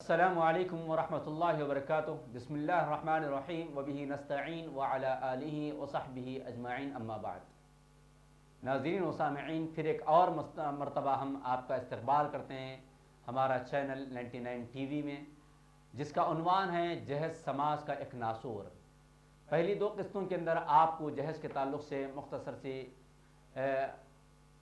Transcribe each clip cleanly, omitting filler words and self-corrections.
السلام علیکم ورحمۃ اللہ وبرکاتہ بسم اللہ الرحمن الرحیم وبہ نستعین وعلی آلہ وصحبہ اجمعین اما بعد۔ ناظرین و سامعین، پھر ایک اور مرتبہ ہم آپ کا استقبال کرتے ہیں ہمارا چینل 99 ٹی وی میں، جس کا عنوان ہے جہیز سماج کا ایک ناسور۔ پہلی دو قسطوں کے اندر آپ کو جہیز کے تعلق سے مختصر سی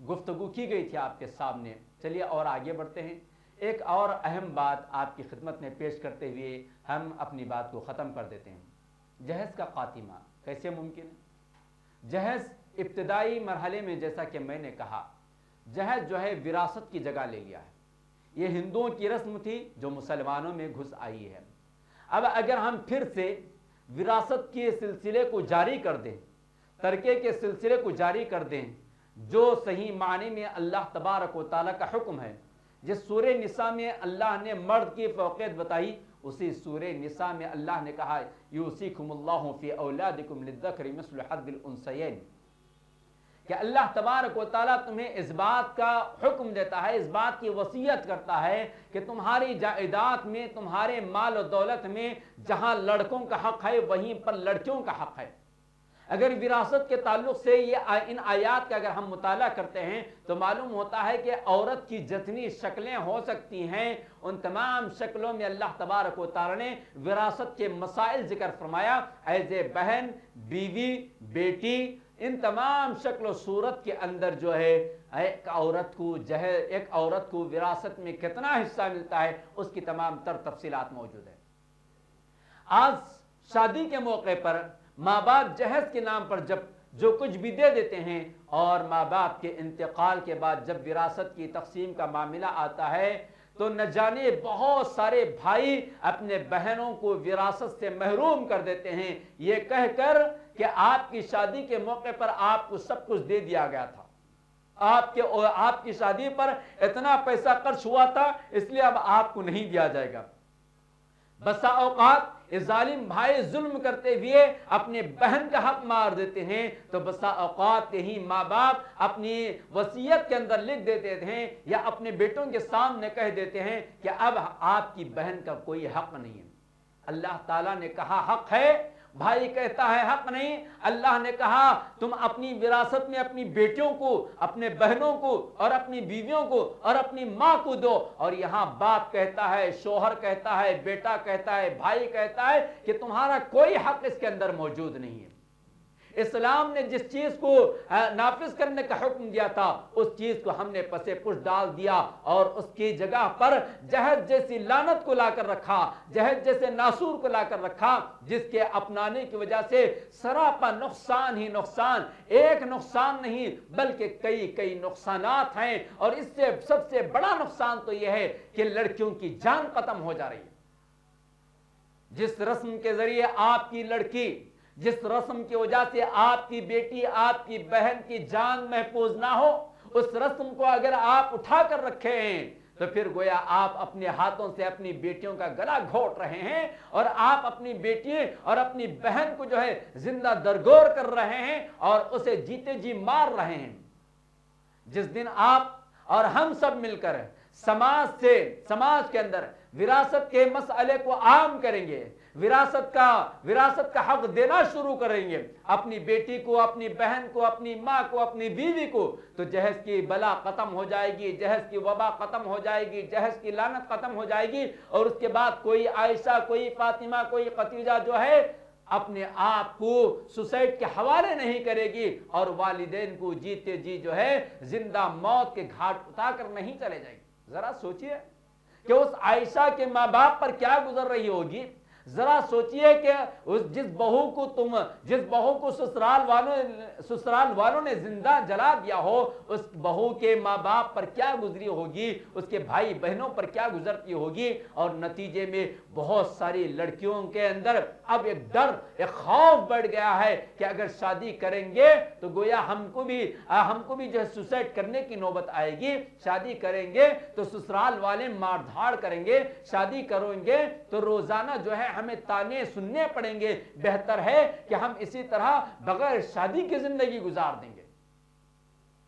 گفتگو کی گئی تھی آپ کے سامنے۔ چلیے اور آگے بڑھتے ہیں، ایک اور اہم بات آپ کی خدمت میں پیش کرتے ہوئے ہم اپنی بات کو ختم کر دیتے ہیں۔ جہیز کا خاتمہ کیسے ممکن ہے؟ جہیز ابتدائی مرحلے میں، جیسا کہ میں نے کہا، جہیز جو ہے وراثت کی جگہ لے لیا ہے۔ یہ ہندوؤں کی رسم تھی جو مسلمانوں میں گھس آئی ہے۔ اب اگر ہم پھر سے وراثت کے سلسلے کو جاری کر دیں، ترکے کے سلسلے کو جاری کر دیں، جو صحیح معنی میں اللہ تبارک و تعالیٰ کا حکم ہے، جس سورہ نساء میں اللہ نے مرد کی فوقیت بتائی، اسی سورہ نساء میں اللہ نے کہا یوصیکم اللہ فی اولادکم للذکر مثل حظ الانثیین، کہ اللہ تبارک و تعالیٰ تمہیں اس بات کا حکم دیتا ہے، اس بات کی وصیت کرتا ہے کہ تمہاری جائیداد میں، تمہارے مال و دولت میں جہاں لڑکوں کا حق ہے وہیں پر لڑکیوں کا حق ہے۔ اگر وراثت کے تعلق سے ان آیات کا اگر ہم مطالعہ کرتے ہیں تو معلوم ہوتا ہے کہ عورت کی جتنی شکلیں ہو سکتی ہیں، ان تمام شکلوں میں اللہ تبارک و تعالی نے وراثت کے مسائل ذکر فرمایا۔ ایز اے بہن، بیوی، بیٹی، ان تمام شکل و صورت کے اندر جو ہے ایک عورت کو وراثت میں کتنا حصہ ملتا ہے، اس کی تمام تر تفصیلات موجود ہیں۔ آج شادی کے موقع پر ماں باپ جہیز کے نام پر جب جو کچھ بھی دے دیتے ہیں، اور ماں باپ کے انتقال کے بعد جب وراثت کی تقسیم کا معاملہ آتا ہے تو نہ جانے بہت سارے بھائی اپنے بہنوں کو وراثت سے محروم کر دیتے ہیں، یہ کہہ کر کہ آپ کی شادی کے موقع پر آپ کو سب کچھ دے دیا گیا تھا، آپ کی شادی پر اتنا پیسہ خرچ ہوا تھا، اس لیے اب آپ کو نہیں دیا جائے گا۔ بسا اوقات ظالم بھائی ظلم کرتے ہوئے اپنے بہن کا حق مار دیتے ہیں، تو بسا اوقات یہی ماں باپ اپنی وصیت کے اندر لکھ دیتے ہیں یا اپنے بیٹوں کے سامنے کہہ دیتے ہیں کہ اب آپ کی بہن کا کوئی حق نہیں ہے۔ اللہ تعالیٰ نے کہا حق ہے، بھائی کہتا ہے حق نہیں۔ اللہ نے کہا تم اپنی وراثت میں اپنی بیٹیوں کو، اپنے بہنوں کو اور اپنی بیویوں کو اور اپنی ماں کو دو، اور یہاں باپ کہتا ہے، شوہر کہتا ہے، بیٹا کہتا ہے، بھائی کہتا ہے کہ تمہارا کوئی حق اس کے اندر موجود نہیں ہے۔ اسلام نے جس چیز کو نافذ کرنے کا حکم دیا تھا، اس چیز کو ہم نے پسے پش ڈال دیا اور اس کی جگہ پر جہیز جیسی لعنت کو لا کر رکھا، جہیز جیسے ناسور کو لا کر رکھا، جس کے اپنانے کی وجہ سے سراپا نقصان ہی نقصان، ایک نقصان نہیں بلکہ کئی نقصانات ہیں، اور اس سے سب سے بڑا نقصان تو یہ ہے کہ لڑکیوں کی جان ختم ہو جا رہی ہے۔ جس رسم کے ذریعے آپ کی لڑکی، جس رسم کی وجہ سے آپ کی بیٹی، آپ کی بہن کی جان محفوظ نہ ہو، اس رسم کو اگر آپ اٹھا کر رکھے ہیں تو پھر گویا آپ اپنے ہاتھوں سے اپنی بیٹیوں کا گلا گھونٹ رہے ہیں، اور آپ اپنی بیٹی اور اپنی بہن کو جو ہے زندہ درگور کر رہے ہیں اور اسے جیتے جی مار رہے ہیں۔ جس دن آپ اور ہم سب مل کر سماج کے اندر وراثت کے مسئلے کو عام کریں گے، وراثت کا حق دینا شروع کریں گے اپنی بیٹی کو، اپنی بہن کو، اپنی ماں کو، اپنی بیوی کو، تو جہیز کی بلا ختم ہو جائے گی، جہیز کی وبا ختم ہو جائے گی، جہیز کی لعنت ختم ہو جائے گی، اور اس کے بعد کوئی عائشہ، کوئی فاطمہ، کوئی خدیجہ جو ہے اپنے آپ کو سوسائڈ کے حوالے نہیں کرے گی، اور والدین کو جیتے جی جو ہے زندہ موت کے گھاٹ اٹھا کر نہیں چلے جائے گی۔ ذرا سوچئے کہ اس عائشہ کے ماں باپ پر کیا گزر رہی ہوگی۔ ذرا سوچئے کہ جس بہو کو سسرال والوں نے زندہ جلا دیا ہو، اس بہو کے ماں باپ پر کیا گزری ہوگی، اس کے بھائی بہنوں پر کیا گزرتی ہوگی، اور نتیجے میں بہت ساری لڑکیوں کے اندر اب ایک ڈر، ایک خوف بڑھ گیا ہے کہ اگر شادی کریں گے تو گویا ہم کو بھی جو ہے سوسائڈ کرنے کی نوبت آئے گی، شادی کریں گے تو سسرال والے مار دھاڑ کریں گے، شادی کریں گے تو روزانہ جو ہے ہمیں تانے سننے پڑیں گے، بہتر ہے کہ ہم اسی طرح بغیر شادی کی زندگی گزار دیں گے۔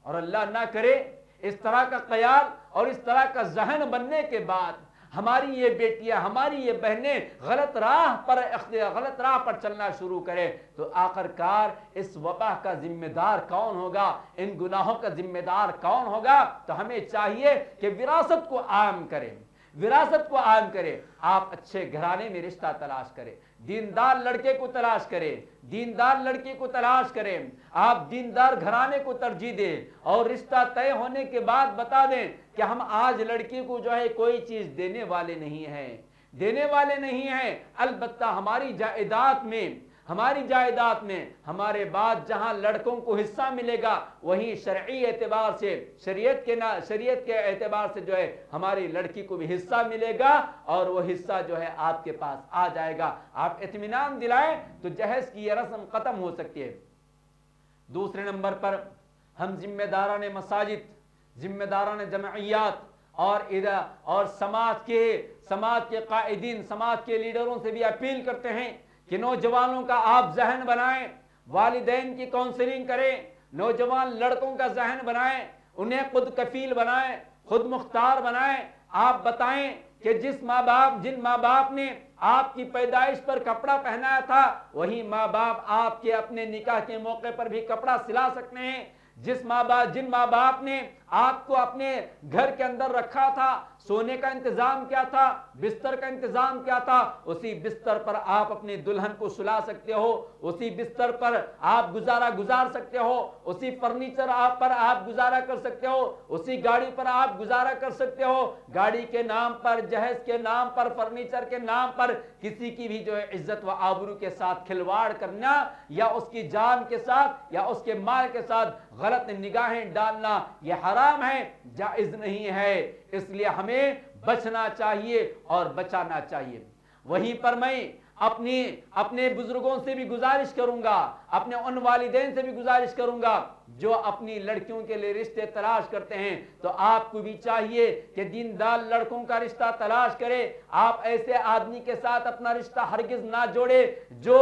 اور اللہ نہ کرے اس طرح کا خیال اور اس طرح کا ذہن بننے کے بعد ہماری یہ بیٹیاں، ہماری یہ بہنیں غلط راہ پر چلنا شروع کریں تو آخر کار اس وبا کا ذمہ دار کون ہوگا؟ ان گناہوں کا ذمہ دار کون ہوگا؟ تو ہمیں چاہیے کہ وراثت کو عام کریں، وراثت کو عام کرے۔ آپ اچھے گھرانے میں رشتہ تلاش کریں، دیندار لڑکے کو تلاش کریں، دیندار لڑکی کو تلاش کریں، آپ دیندار گھرانے کو ترجیح دیں اور رشتہ طے ہونے کے بعد بتا دیں کہ ہم آج لڑکی کو جو ہے کوئی چیز دینے والے نہیں ہیں، البتہ ہماری جائیداد میں ہمارے بعد جہاں لڑکوں کو حصہ ملے گا وہیں شرعی اعتبار سے، شریعت کے اعتبار سے جو ہے ہماری لڑکی کو بھی حصہ ملے گا اور وہ حصہ جو ہے آپ کے پاس آ جائے گا۔ آپ اطمینان دلائیں تو جہیز کی یہ رسم ختم ہو سکتی ہے۔ دوسرے نمبر پر ہم ذمہ داران مساجد، ذمہ داران جمعیات اور سماج کے قائدین، سماج کے لیڈروں سے بھی اپیل کرتے ہیں کہ نوجوانوں کا آپ ذہن بنائیں، والدین کی کونسلنگ کریں، نوجوان لڑکوں کا ذہن بنائیں، انہیں خود کفیل بنائیں، خود مختار بنائیں۔ آپ بتائیں کہ جن ماں باپ نے آپ کی پیدائش پر کپڑا پہنایا تھا وہی ماں باپ آپ کے اپنے نکاح کے موقع پر بھی کپڑا سلا سکتے ہیں۔ جن ماں باپ نے آپ کو اپنے گھر کے اندر رکھا تھا، سونے کا انتظام کیا تھا، بستر کا انتظام کیا تھا، اسی بستر پر آپ اپنی دلہن کو سلا سکتے ہو، اسی بستر پر آپ گزارا گزار سکتے ہو، اسی فرنیچر پر آپ گزارا کر سکتے ہو، اسی گاڑی پر آپ گزارا کر سکتے ہو۔ گاڑی کے نام پر، جہیز کے نام پر، فرنیچر کے نام پر کسی کی بھی جو ہے عزت و آبرو کے ساتھ کھلواڑ کرنا یا اس کی جان کے ساتھ یا اس کے مال کے ساتھ غلط نگاہیں ڈالنا یہ حرام ہے، جائز نہیں ہے۔ اس لیے ہمیں بچنا چاہیے اور بچانا چاہیے۔ وہیں پر میں اپنے بزرگوں سے بھی گزارش کروں گا، اپنے ان والدین سے بھی گزارش کروں گا جو اپنی لڑکیوں کے لیے رشتے تلاش کرتے ہیں، تو آپ کو بھی چاہیے کہ دیندار لڑکوں کا رشتہ تلاش کرے۔ آپ ایسے آدمی کے ساتھ اپنا رشتہ ہرگز نہ جوڑے جو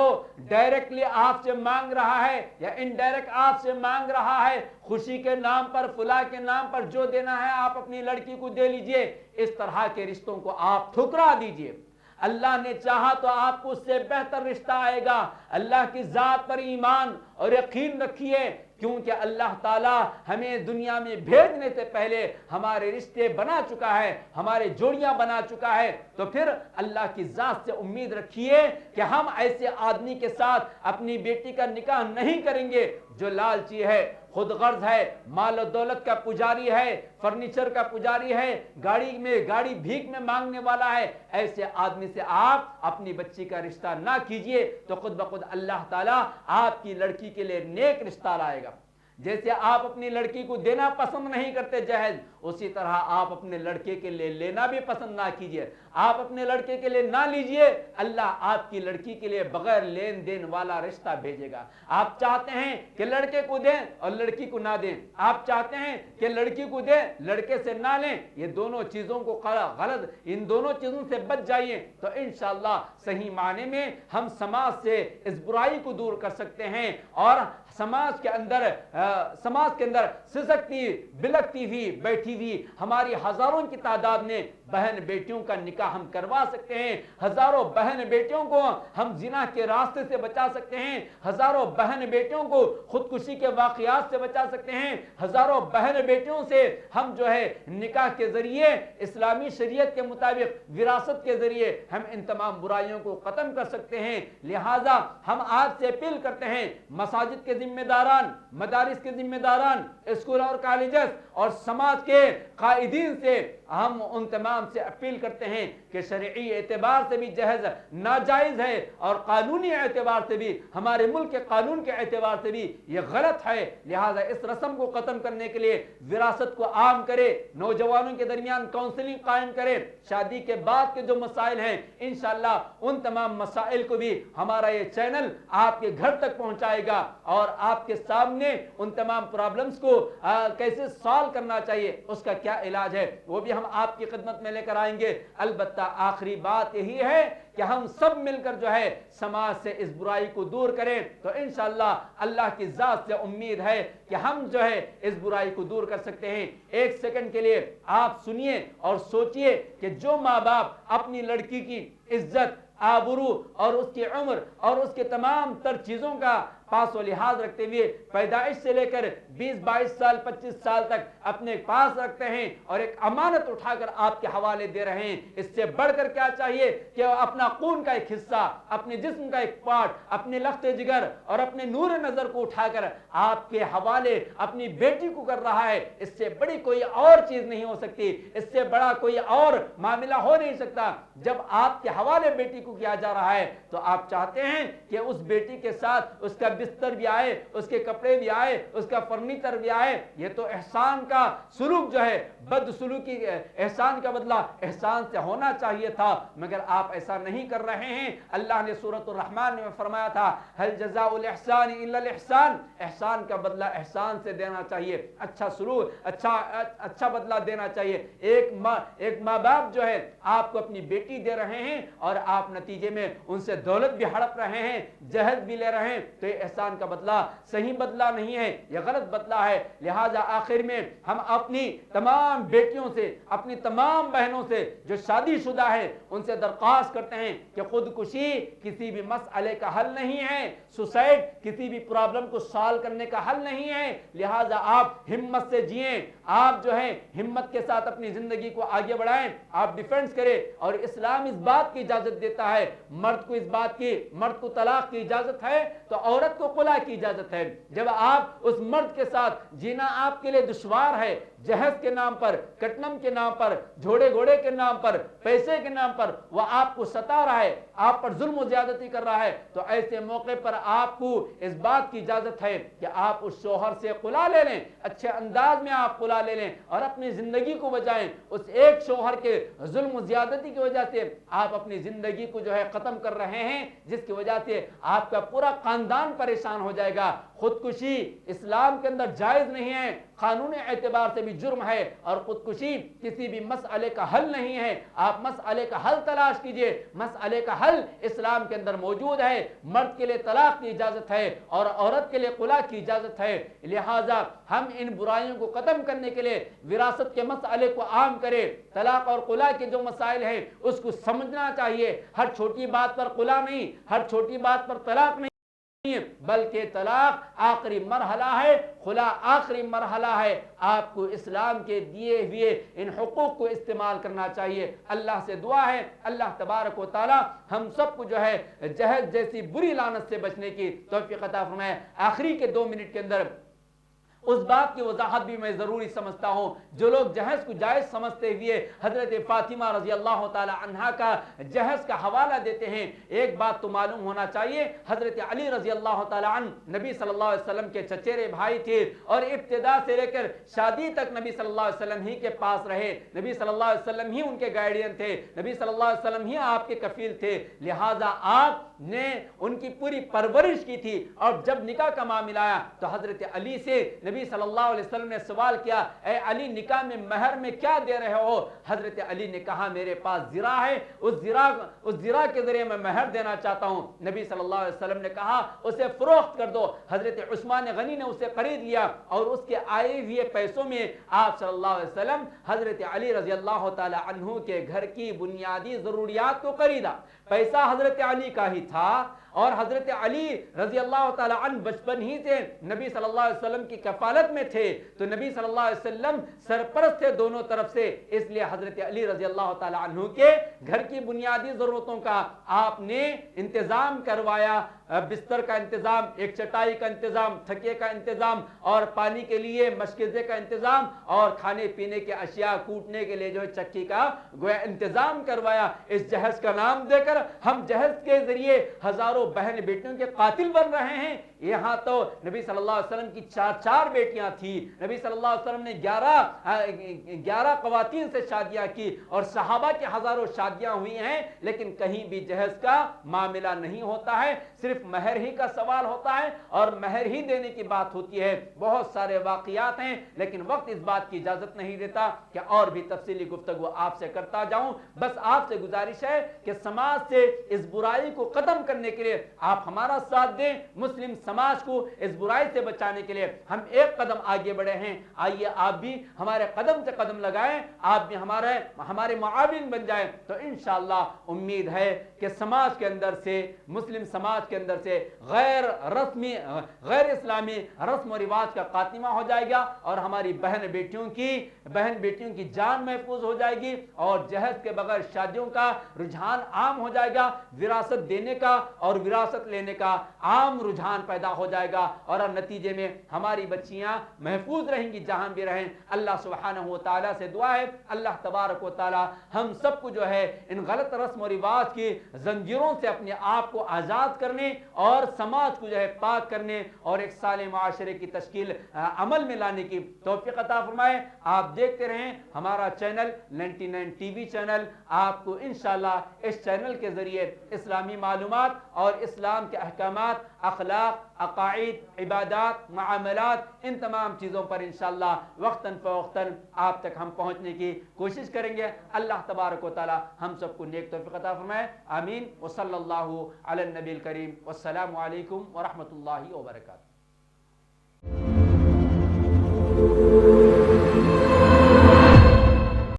ڈائریکٹلی آپ سے مانگ رہا ہے یا انڈائریکٹ آپ سے مانگ رہا ہے، خوشی کے نام پر، فلاح کے نام پر جو دینا ہے آپ اپنی لڑکی کو دے لیجئے۔ اس طرح کے رشتوں کو آپ ٹھکرا دیجئے۔ اللہ نے چاہا تو آپ کو اس سے بہتر رشتہ آئے گا۔ اللہ کی ذات پر ایمان اور یقین رکھیے، کیونکہ اللہ تعالی ہمیں دنیا میں بھیجنے سے پہلے ہمارے رشتے بنا چکا ہے، ہمارے جوڑیاں بنا چکا ہے۔ تو پھر اللہ کی ذات سے امید رکھیے کہ ہم ایسے آدمی کے ساتھ اپنی بیٹی کا نکاح نہیں کریں گے جو لالچی ہے، خود غرض ہے، مال و دولت کا پجاری ہے، فرنیچر کا پجاری ہے، گاڑی بھیک میں مانگنے والا ہے۔ ایسے آدمی سے آپ اپنی بچی کا رشتہ نہ کیجئے تو خود بخود اللہ تعالیٰ آپ کی لڑکی کے لیے نیک رشتہ لائے گا۔ جیسے آپ اپنی لڑکی کو دینا پسند نہیں کرتے جہیز، اسی طرح آپ اپنے لڑکے کے لیے لینا بھی پسند نہ کیجئے۔ آپ اپنے لڑکے کے لیے نہ لیجئے، اللہ آپ کی لڑکی کے لیے بغیر لین دین والا رشتہ بھیجے گا۔ آپ چاہتے ہیں کہ لڑکے کو دیں اور لڑکی کو نہ دیں، آپ چاہتے ہیں کہ لڑکی کو دیں لڑکے سے نہ لیں، یہ دونوں چیزوں کو غلط، ان دونوں چیزوں سے بچ جائیے تو انشاءاللہ صحیح معنی میں ہم سماج سے اس برائی کو دور کر سکتے ہیں اور سماج کے اندر سسکتی بلکتی ہوئی بیٹھی ہوئی ہماری ہزاروں کی تعداد میں بہن بیٹیوں کا نکاح ہم کروا سکتے ہیں، ہزاروں بہن بیٹیوں کو ہم زنا کے راستے سے بچا سکتے ہیں، ہزاروں بہن بیٹیوں کو خودکشی کے واقعات سے بچا سکتے ہیں، ہزاروں بہن بیٹیوں سے ہم جو ہے نکاح کے ذریعے اسلامی شریعت کے مطابق وراثت کے ذریعے ہم ان تمام برائیوں کو ختم کر سکتے ہیں۔ لہٰذا ہم آج سے اپیل کرتے ہیں مساجد کے ذمہ داران، مدارس کے ذمہ داران، اسکول اور کالجز اور سماج کے قائدین سے ہم ان تمام سے اپیل کرتے ہیں کہ شرعی اعتبار سے بھی جہیز ناجائز ہے اور قانونی اعتبار سے بھی، ہمارے ملک کے قانون کے اعتبار سے بھی یہ غلط ہے۔ لہٰذا اس رسم کو ختم کرنے کے لیے وراثت کو عام کرے، نوجوانوں کے درمیان کونسلنگ قائم کرے، شادی کے بعد کے جو مسائل ہیں انشاءاللہ ان تمام مسائل کو بھی ہمارا یہ چینل آپ کے گھر تک پہنچائے گا اور آپ کے سامنے ان تمام پرابلمز کو کیسے سالو کرنا چاہیے، اس کا کیا کیا علاج ہے وہ بھی ہم آپ کی خدمت میں لے کر آئیں گے۔ البتہ آخری بات یہی ہے کہ ہم سب مل کر جو ہے سماج سے اس برائی کو دور کریں، تو انشاءاللہ اللہ کی ذات سے امید ہے کہ ہم جو ہے اس برائی کو دور کر سکتے ہیں۔ ایک سیکنڈ کے لیے آپ سنیے اور سوچئے کہ جو ماں باپ اپنی لڑکی کی عزت، آبرو اور اس کی عمر اور اس کے تمام تر چیزوں کا پاس و لحاظ رکھتے ہوئے پیدائش سے لے کر 20-22 سال 25 سال تک اپنے پاس رکھتے ہیں اور ایک امانت اٹھا کر آپ کے حوالے دے رہے ہیں، اس سے بڑھ کر کیا چاہیے کہ اپنا خون کا ایک حصہ، اپنے جسم کا ایک پارٹ، اپنے لخت جگر اور اپنے نور نظر کو اٹھا کر آپ کے حوالے اپنی بیٹی کو کر رہا ہے۔ اس سے بڑی کوئی اور چیز نہیں ہو سکتی، اس سے بڑا کوئی اور معاملہ ہو نہیں سکتا۔ جب آپ کے حوالے بیٹی کو کیا جا رہا ہے تو آپ چاہتے ہیں کہ اس بیٹی کے ساتھ اس کا بستر بھی آئے، اس کے کپڑے بھی آئے، اس کا فرنیچر بھی آئے۔ یہ تو احسان کا سلوک جو ہے، بد سلوکی احسان کا بدلہ احسان سے ہونا چاہیے تھا، مگر آپ ایسا نہیں کر رہے ہیں۔ اللہ نے سورۃ الرحمن میں فرمایا تھا هل جزاء الاحسان الا الاحسان، احسان کا بدلہ احسان سے دینا چاہیے، اچھا سلوک، اچھا بدلہ دینا چاہیے۔ ایک ماں باپ جو ہے آپ کو اپنی بیٹی دے رہے ہیں اور آپ نتیجے میں ان سے دولت بھی ہڑپ رہے ہیں، جہیز بھی لے رہے ہیں، تو یہ احسان کا بدلہ صحیح بدلہ نہیں ہے، یہ غلط بدلہ ہے۔ لہٰذا آخر میں ہم اپنی تمام بیٹیوں سے، اپنی تمام بہنوں سے جو شادی شدہ ہے ان سے درخواست کرتے ہیں کہ خودکشی کسی بھی مسئلے کا حل نہیں ہے، سوسائڈ کسی بھی پرابلم کو سالو کرنے کا حل نہیں ہے۔ لہٰذا آپ ہمت سے جئیں، آپ جو ہے ہمت کے ساتھ اپنی زندگی کو آگے بڑھائیں، آپ ڈیفینس کریں۔ اور اسلام اس بات کی اجازت دیتا ہے، مرد کو اس بات کی، مرد کو طلاق کی اجازت ہے تو عورت کو خلا کی اجازت ہے۔ جب آپ اس مرد کے ساتھ جینا آپ کے لیے دشوار ہے، جہیز کے نام پر، کٹنم کے نام پر، جھوڑے گھوڑے کے نام پر، پیسے کے نام پر وہ آپ کو ستا رہا ہے، آپ پر ظلم و زیادتی کر رہا ہے، تو ایسے موقع پر آپ کو اس بات کی اجازت ہے کہ آپ اس شوہر سے خلا لے لیں، اچھے انداز میں آپ خلا لے لیں اور اپنی زندگی کو بچائیں۔ اس ایک شوہر کے ظلم و زیادتی کی وجہ سے آپ اپنی زندگی کو جو ہے ختم کر رہے ہیں، جس کی وجہ سے آپ کا پورا خاندان پریشان ہو جائے گا۔ خودکشی اسلام کے اندر جائز نہیں ہے، قانون اعتبار سے بھی جرم ہے، اور خودکشی کسی بھی مسئلے کا حل نہیں ہے۔ آپ مسئلے کا حل تلاش کیجئے، مسئلے کا حل اسلام کے اندر موجود ہے۔ مرد کے لیے طلاق کی اجازت ہے اور عورت کے لیے خلا کی اجازت ہے۔ لہٰذا ہم ان برائیوں کو ختم کرنے کے لیے وراثت کے مسئلے کو عام کریں، طلاق اور خلا کے جو مسائل ہیں اس کو سمجھنا چاہیے۔ ہر چھوٹی بات پر خلا نہیں، ہر چھوٹی بات پر طلاق نہیں، بلکہ طلاق آخری مرحلہ ہے، خلا آخری مرحلہ ہے۔ آپ کو اسلام کے دیے ہوئے ان حقوق کو استعمال کرنا چاہیے۔ اللہ سے دعا ہے اللہ تبارک و تعالی ہم سب کو جو ہے جہیز جیسی بری لعنت سے بچنے کی توفیق عطا فرمائے۔ آخری کے 2 منٹ کے اندر اس بات کی وضاحت بھی میں ضروری سمجھتا ہوں، جو لوگ جہیز کو جائز سمجھتے ہوئے حضرت فاطمہ رضی اللہ تعالی عنہا کا جہیز کا حوالہ دیتے ہیں، ایک بات تو معلوم ہونا چاہیے، حضرت علی رضی اللہ تعالی عنہ نبی صلی اللہ علیہ وسلم کے چچیرے بھائی تھے اور ابتدا سے لے کر شادی تک نبی صلی اللہ علیہ وسلم ہی کے پاس رہے، نبی صلی اللہ علیہ وسلم ہی ان کے گائیڈین تھے، نبی صلی اللہ علیہ وسلم ہی آپ کے کفیل تھے۔ لہٰذا آپ نے ان کی پوری پرورش کی تھی، اور جب نکاح کا معاملہ آیا تو حضرت علی سے نبی صلی اللہ علیہ وسلم نے سوال کیا، اے علی نکاح میں مہر میں کیا دے رہے ہو؟ حضرت علی نے کہا میرے پاس زرہ ہے، اس زرہ کے ذریعے میں مہر دینا چاہتا ہوں۔ نبی صلی اللہ علیہ وسلم نے کہا اسے فروخت کر دو۔ حضرت عثمان غنی نے اسے خرید لیا اور اس کے آئے ہوئے پیسوں میں آپ صلی اللہ علیہ وسلم حضرت علی رضی اللہ تعالی عنہ کے گھر کی بنیادی ضروریات کو خریدا۔ پیسہ حضرت علی کا ہی تھا اور حضرت علی رضی اللہ تعالی عنہ بچپن ہی سے نبی صلی اللہ علیہ وسلم کی کفالت میں تھے، تو نبی صلی اللہ علیہ وسلم سرپرست تھے دونوں طرف سے، اس لیے حضرت علی رضی اللہ تعالی عنہ کے گھر کی بنیادی ضرورتوں کا آپ نے انتظام کروایا، بستر کا انتظام، ایک چٹائی کا انتظام، تھکے کا انتظام، اور پانی کے لیے مشکزے کا انتظام، اور کھانے پینے کے اشیاء کوٹنے کے لیے جو چکی کا گویا انتظام کروایا۔ اس جہیز کا نام دے کر ہم جہیز کے ذریعے ہزاروں بہن بیٹیوں کے قاتل بن رہے ہیں۔ یہاں تو نبی صلی اللہ علیہ وسلم کی 4 بیٹیاں تھیں، نبی صلی اللہ علیہ وسلم نے 11 خواتین سے شادیاں کی، اور صحابہ کے ہزاروں شادیاں ہوئی ہیں، لیکن کہیں بھی جہیز کا معاملہ نہیں ہوتا ہے۔ صرف صرف مہر ہی کا سوال ہوتا ہے اور مہر ہی دینے کی بات ہوتی ہے. بہت سارے واقعات ہیں لیکن وقت اس بات کی اجازت نہیں دیتا کہ اور بھی تفصیلی گفتگو آپ سے کرتا جاؤں. بس آپ سے گزارش ہے کہ سماج سے اس برائی کو ختم کرنے کے لیے آپ ہمارا ساتھ دیں. مسلم سماج کو اس برائی سے بچانے کے لیے ہم ایک قدم آگے بڑھے ہیں. آئیے آپ بھی ہمارے قدم سے قدم لگائیں, آپ بھی ہمارے معاون بن جائیں, تو انشاءاللہ امید ہے کہ سماج کے اندر سے, مسلم سماج کے اندر سے غیر اسلامی رسم و رواج کا خاتمہ ہو جائے گا اور ہماری بہن بیٹیوں کی جان محفوظ ہو جائے گی اور جہیز کے بغیر شادیوں کا رجحان عام ہو جائے گا. وراثت دینے کا اور وراثت لینے کا عام رجحان پیدا ہو جائے گا اور نتیجے میں ہماری بچیاں محفوظ رہیں گی جہاں بھی رہیں. اللہ سبحانہ و تعالیٰ سے دعا ہے اللہ تبارک و تعالیٰ ہم سب کو جو ہے ان غلط رسم و رواج کی زنجیروں سے اپنے آپ کو آزاد کرنے اور سماج کو جو ہے پاک کرنے اور ایک صالح معاشرے کی تشکیل عمل میں لانے کی توفیق عطا فرمائے. آپ دیکھتے رہیں ہمارا چینل 99 ٹی وی چینل. آپ کو انشاءاللہ اس چینل کے ذریعے اسلامی معلومات اور اسلام کے احکامات, اخلاق, عقائد, عبادات, معاملات, ان تمام چیزوں پر انشاءاللہ وقتاً فوقتاً آپ تک ہم پہنچنے کی کوشش کریں گے. اللہ تبارک و تعالی ہم سب کو نیک توفیق عطا فرمائے. آمین. وصلی اللہ علی النبی الکریم. والسلام علیکم ورحمۃ اللہ وبرکاتہ.